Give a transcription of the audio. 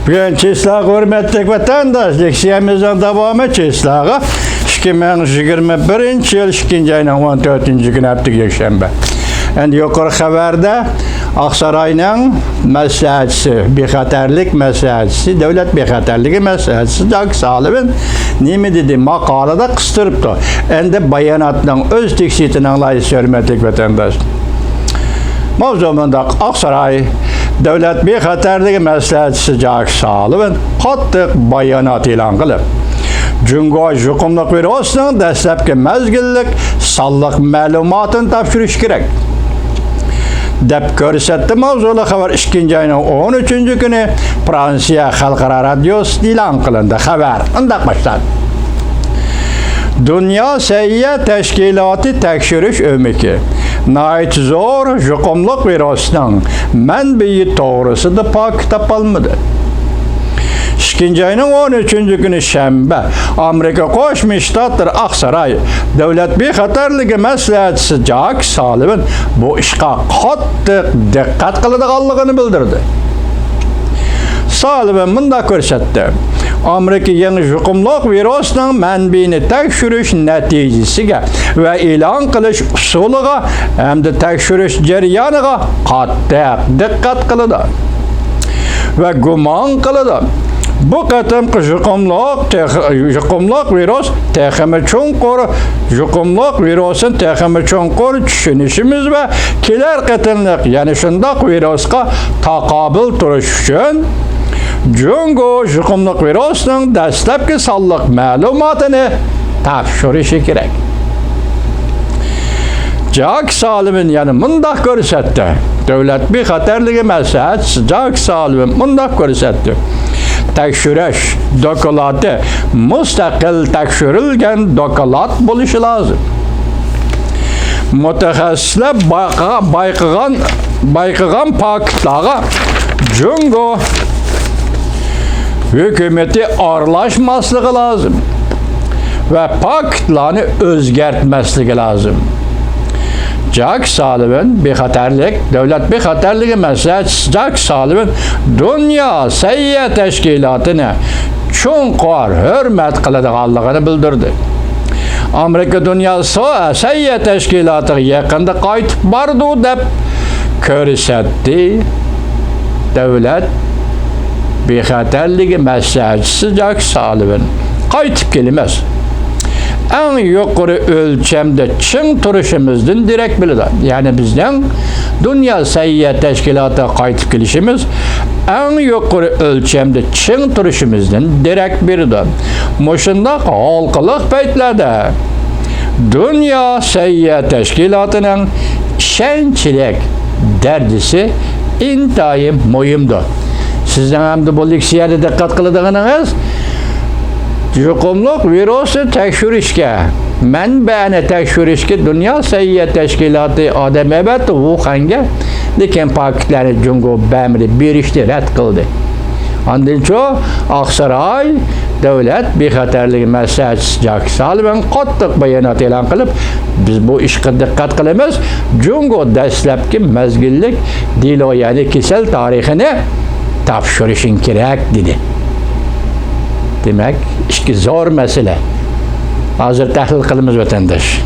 Bugün Çislak hürmetlik vatandaş, leksiyemizden devamı Çislak'a 2021 yıl 2. ayının 14. günü haftık yakşembe. Endi yukarı haberde Aksaray'ın məsləhətçisi, bexaterlik məsləhətçisi, devlet bexaterliği məsləhətçisi Cak Salim'in nemi dedi makalada kıstırıptı. Endi bayanatının öz teksitini anlayış hürmetlik vatandaş. Mavzumunda Aksaray devlet bexaterliği məsləhətçisi Cak Salim'in qattiq bayanat e'lon qilib, Cungo Juqumluq Bürosu'nun dastlabki mezgillik sog'liq ma'lumotini topshirish kerak deb ko'rsatdi. Mavzuli xabar 2. ayning 13. kuni Fransiya Xalqaro radiosida e'lon qilindi. Xabar undaq boshladi. Dünya Səhiyyə Təşkilatı tekshirish ömiki nəhayət zor Juqumluq Bürosu'nun mənbəyi to'g'risida pok topilmadi. 2. ayının 13. günü şənbə Amerika Qoşmuş Ştatları Aksaray devlet bexaterliği məsləhətçisi Cak Salim'in bu işqa qattiq diqqat qiladiganligini bildirdi. Salim'in bunda ko'rsatdi. Amerika yangi Juqumluq virusining manbini tekshirish natijasiga va e'lon qilish usuliga hamda tekshirish jarayoniga qattiq diqqat qiladi va gumon qiladi. Bu qatimqi Juqumluq virus texmi chunqur Juqumluq virusini texmi chunqur tushunishimiz va kelar qatimliq, ya'ni shundoq virusga taqobil turish uchun Jungo Juqumluq virusining dastlabki sonliq ma'lumotini topshirishi kerak. Cak Salim'in yani mundaq ko'rsatdi. Devlet bexaterliği məsləhətçisi Cak Salim'in mundaq ko'rsatdi. Tekshirish doklati mustaqil tekshirilgan doklat bo'lishi lozim. Mutaxassislar bayqagan faktlarga Jungo hukumati aralashmasligi lozim va faktlarni o'zgartmasligi lozim. Cak Salim'in devlet bexaterliği məsləhətçisi Cak Salim'in Dünya Səhiyyə Təşkilatı'nı chunqur hürmet qiladiganligini bildirdi. Amerika Dünya Səhiyyə Təşkilatı'na yaqinda qaytib bordi deb ko'rsatdi. Devlet bexaterliği məsləhətçisi Cak Salim'in qaytib kelmez. En yukarı ölçemde çın turuşumuzdan direkt bildi. Yani bizden Dünya Səhiyyə Təşkilatı qaytib kelişimiz en yukarı ölçemde çın turuşumuzdan direkt bildi. Muşundaq halkılıq paytlarda Dünya Səhiyyə Təşkilatı'nın işençilik derdisi intayim mühimdir. Sizden hem de bu leksiyada dikkat kıldığınız Juqumluq virusu tekshirishga, manbani tekshirishga Dünya Səhiyyə Təşkilatı odam albatta Wuhanga lekin faktlarni Jungo bamri berishni rad qildi. Ondan so'ng Aksaray davlat bexaterligi məsləhətçisi Cak Salim'in qattiq bayonot e'lon qilib, biz bu ishga diqqat qilamiz. Jungo dastlabki mezgillik diloyani kasal tarixini topshirishing kerak dedi. Demek, işki zor mesele. Hazır tahlil qilamiz vatandaş.